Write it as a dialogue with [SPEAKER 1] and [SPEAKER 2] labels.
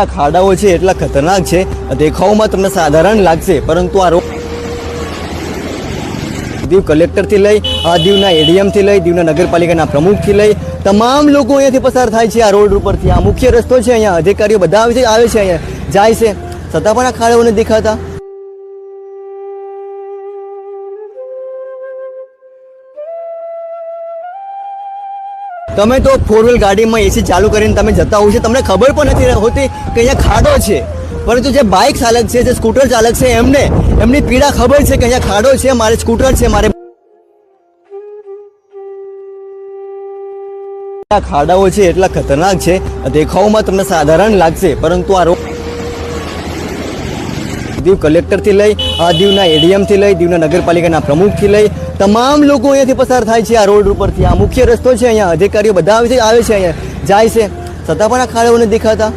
[SPEAKER 1] આ ખાડાઓ છે એટલા ખતરનાક છે, દેખાવમાં તમને સાધારણ લાગશે, પરંતુ આ દીવ કલેક્ટરથી લઈ દીવના એડીએમથી લઈ દીવના નગરપાલિકાના પ્રમુખથી લઈ તમામ લોકો અહીંયાથી પસાર થાય છે આ રોડ ઉપરથી। આ મુખ્ય રસ્તો છે, અહીંયા અધિકારીઓ બધા આવે છે અહીંયા જાય છે, છતાં પણ આ ખાડાઓ નથી દેખાતા। તમે તો ફોર વ્હીલ ગાડીમાં એસી ચાલુ કરીને તમે જતા હોવ છો, તમને ખબર પણ નથી હોતી કે અહીંયા ખાડો છે, પરંતુ જે બાઇક ચાલક છે, જે સ્કૂટર ચાલક છે, એમની પીડા ખબર છે કે અહીંયા ખાડો છે, મારે સ્કૂટર છે, મારે આ ખાડાઓ છે એટલા ખતરનાક છે, દેખાવમાં તમને સાધારણ લાગશે, પરંતુ આ દીવ કલેક્ટરથી લઈ દીવના એડીએમથી લઈ દીવના નગરપાલિકાના પ્રમુખથી લઈ તમામ લોકો અહીંયાથી પસાર થાય છે આ રોડ ઉપરથી। આ મુખ્ય રસ્તો છે, અહીંયા અધિકારીઓ બધા આવે છે અહીંયા જાય છે, છતાં પણ આ ખાડાઓ નથી દેખાતા।